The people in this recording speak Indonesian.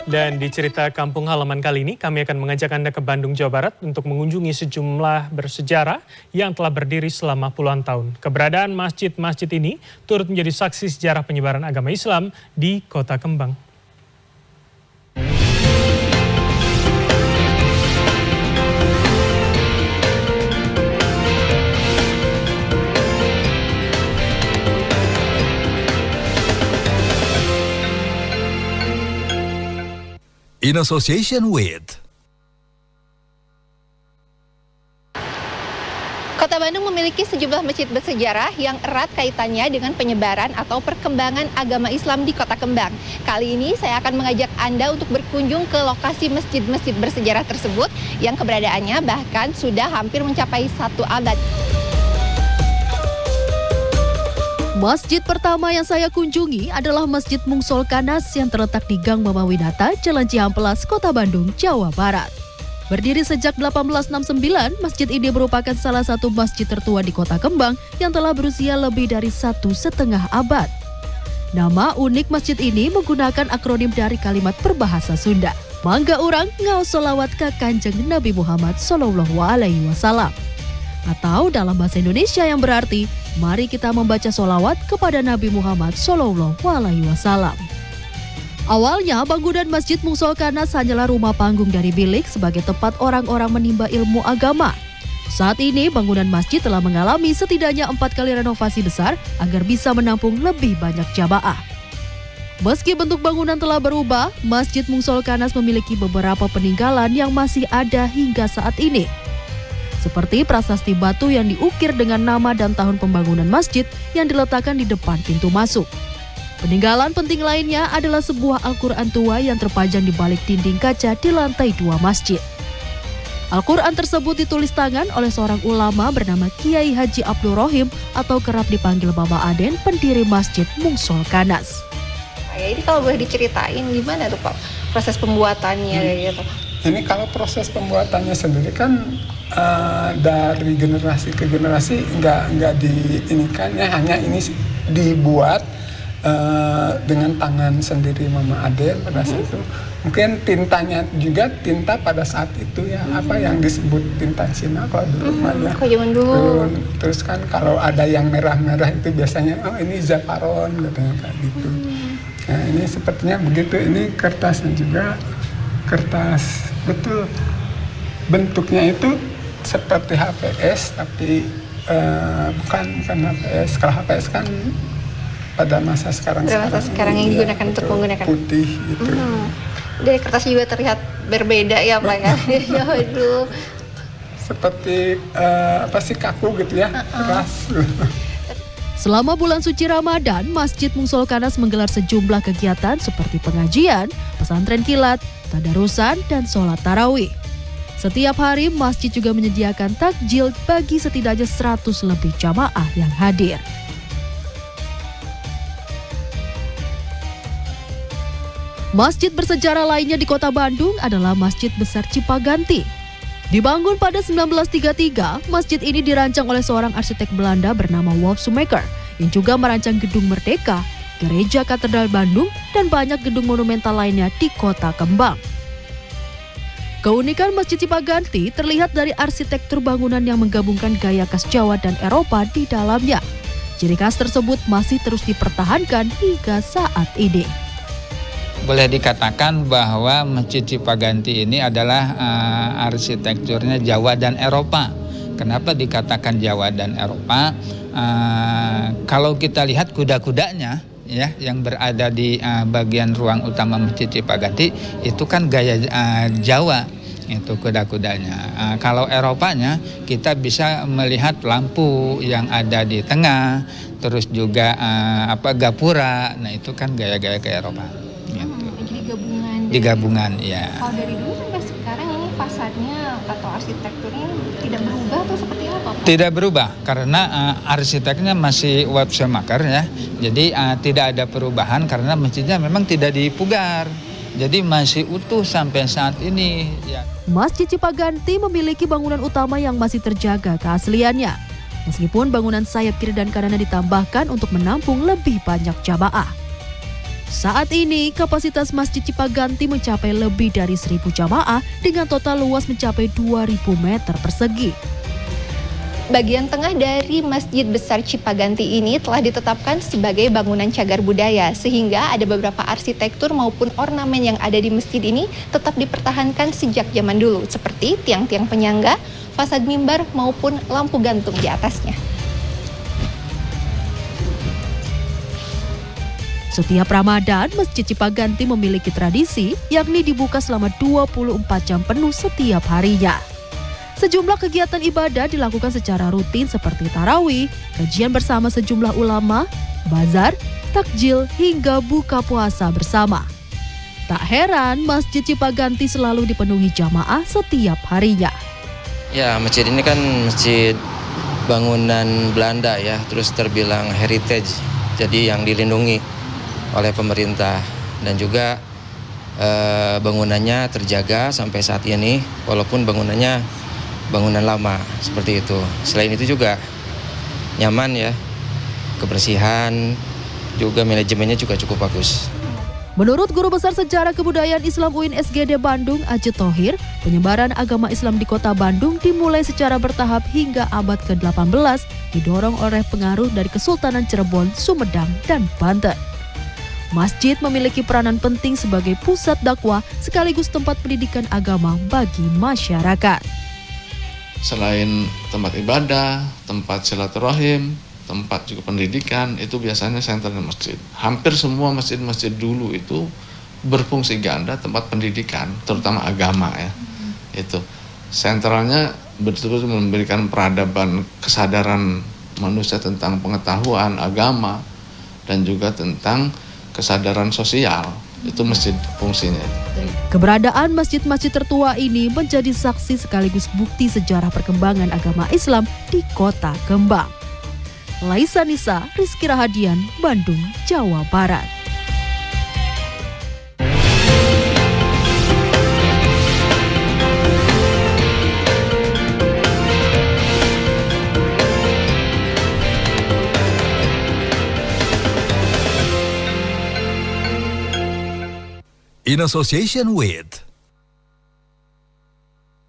Dan di cerita kampung halaman kali ini, kami akan mengajak Anda ke Bandung, Jawa Barat untuk mengunjungi sejumlah bersejarah yang telah berdiri selama puluhan tahun. Keberadaan masjid-masjid ini turut menjadi saksi sejarah penyebaran agama Islam di Kota Kembang. In association with Kota Bandung memiliki sejumlah masjid bersejarah yang erat kaitannya dengan penyebaran atau perkembangan agama Islam di Kota Kembang. Kali ini saya akan mengajak Anda untuk berkunjung ke lokasi masjid-masjid bersejarah tersebut yang keberadaannya bahkan sudah hampir mencapai 1 abad. Masjid pertama yang saya kunjungi adalah Masjid Mungsolh Kanas yang terletak di Gang Mama Winata, Jalan Cihampelas, Kota Bandung, Jawa Barat. Berdiri sejak 1869, masjid ini merupakan salah satu masjid tertua di Kota Kembang yang telah berusia lebih dari 1,5 abad. Nama unik masjid ini menggunakan akronim dari kalimat berbahasa Sunda. Mangga urang ngau solawat ka Kanjeng Nabi Muhammad SAW. Atau dalam bahasa Indonesia yang berarti, mari kita membaca solawat kepada Nabi Muhammad SAW. Awalnya, bangunan Masjid Mungsolh Kanas hanyalah rumah panggung dari bilik sebagai tempat orang-orang menimba ilmu agama. Saat ini, bangunan masjid telah mengalami setidaknya 4 kali renovasi besar agar bisa menampung lebih banyak jamaah. Meski bentuk bangunan telah berubah, Masjid Mungsolh Kanas memiliki beberapa peninggalan yang masih ada hingga saat ini. Seperti prasasti batu yang diukir dengan nama dan tahun pembangunan masjid yang diletakkan di depan pintu masuk. Peninggalan penting lainnya adalah sebuah Al-Quran tua yang terpajang di balik dinding kaca di lantai 2 masjid. Al-Quran tersebut ditulis tangan oleh seorang ulama bernama Kiai Haji Abdul Rohim atau kerap dipanggil Baba Aden, pendiri Masjid Mungsolh Kanas. Ini kalau boleh diceritain gimana tuh Pak proses pembuatannya gitu? Ini kalau proses pembuatannya sendiri kan dari generasi ke generasi nggak diinikan ya, hanya ini dibuat dengan tangan sendiri Mama Aden pada saat itu. Mungkin tintanya juga tinta pada saat itu ya, apa yang disebut tinta Cina kalau dulu ya. Kalau zaman dulu. Terus kan kalau ada yang merah-merah itu biasanya oh ini zaparon katanya kayak gitu. Nah ini sepertinya begitu, ini kertasnya juga kertas betul bentuknya itu seperti HPS tapi bukan HPS. Kalau HPS kan pada masa sekarang yang digunakan untuk menggunakan putih gitu. Dari kertas juga terlihat berbeda ya Pak ya. Aduh. Seperti kaku gitu ya, keras. Selama bulan suci Ramadan, Masjid Mungsolh Kanas menggelar sejumlah kegiatan seperti pengajian, pesantren kilat, tadarusan, dan sholat tarawih. Setiap hari, masjid juga menyediakan takjil bagi setidaknya 100 lebih jamaah yang hadir. Masjid bersejarah lainnya di Kota Bandung adalah Masjid Besar Cipaganti. Dibangun pada 1933, masjid ini dirancang oleh seorang arsitek Belanda bernama Wolf Schumacher yang juga merancang Gedung Merdeka, Gereja Katedral Bandung, dan banyak gedung monumental lainnya di Kota Kembang. Keunikan Masjid Cipaganti terlihat dari arsitektur bangunan yang menggabungkan gaya khas Jawa dan Eropa di dalamnya. Ciri khas tersebut masih terus dipertahankan hingga saat ini. Boleh dikatakan bahwa Masjid Cipaganti ini adalah arsitekturnya Jawa dan Eropa. Kenapa dikatakan Jawa dan Eropa? Kalau kita lihat kuda-kudanya ya yang berada di bagian ruang utama Masjid Cipaganti itu kan gaya Jawa, itu kuda-kudanya. Kalau Eropanya kita bisa melihat lampu yang ada di tengah, terus juga gapura. Nah itu kan gaya-gaya ke Eropa. Jadi gabungan ya. Kalau dari dulu sampai sekarang ini fasadnya atau arsitekturnya tidak berubah atau seperti apa Pak? Tidak berubah karena arsiteknya masih Wolf Schumacher ya. Jadi tidak ada perubahan karena masjidnya memang tidak dipugar. Jadi masih utuh sampai saat ini ya. Masjid Cipaganti memiliki bangunan utama yang masih terjaga keasliannya. Meskipun bangunan sayap kiri dan kanannya ditambahkan untuk menampung lebih banyak jamaah. Saat ini, kapasitas Masjid Cipaganti mencapai lebih dari 1.000 jamaah dengan total luas mencapai 2.000 meter persegi. Bagian tengah dari Masjid Besar Cipaganti ini telah ditetapkan sebagai bangunan cagar budaya, sehingga ada beberapa arsitektur maupun ornamen yang ada di masjid ini tetap dipertahankan sejak zaman dulu, seperti tiang-tiang penyangga, fasad mimbar maupun lampu gantung di atasnya. Setiap Ramadan, Masjid Cipaganti memiliki tradisi, yakni dibuka selama 24 jam penuh setiap harinya. Sejumlah kegiatan ibadah dilakukan secara rutin seperti tarawih, kajian bersama sejumlah ulama, bazar, takjil, hingga buka puasa bersama. Tak heran, Masjid Cipaganti selalu dipenuhi jamaah setiap harinya. Ya, masjid ini kan masjid bangunan Belanda ya, terus terbilang heritage, jadi yang dilindungi oleh pemerintah, dan juga bangunannya terjaga sampai saat ini walaupun bangunannya bangunan lama seperti itu. Selain itu juga nyaman ya, kebersihan, juga manajemennya juga cukup bagus. Menurut Guru Besar Sejarah Kebudayaan Islam UIN SGD Bandung, Ajit Thohir, penyebaran agama Islam di Kota Bandung dimulai secara bertahap hingga abad ke-18, didorong oleh pengaruh dari Kesultanan Cirebon, Sumedang, dan Banten. Masjid memiliki peranan penting sebagai pusat dakwah sekaligus tempat pendidikan agama bagi masyarakat. Selain tempat ibadah, tempat silaturahim, tempat juga pendidikan, itu biasanya sentralnya masjid. Hampir semua masjid-masjid dulu itu berfungsi ganda tempat pendidikan, terutama agama ya. Itu sentralnya betul-betul memberikan peradaban, kesadaran manusia tentang pengetahuan agama dan juga tentang kesadaran sosial. Itu masjid fungsinya. Keberadaan masjid-masjid tertua ini menjadi saksi sekaligus bukti sejarah perkembangan agama Islam di Kota Kembang. Laisa Nisa, Rizky Rahadian, Bandung, Jawa Barat. In association with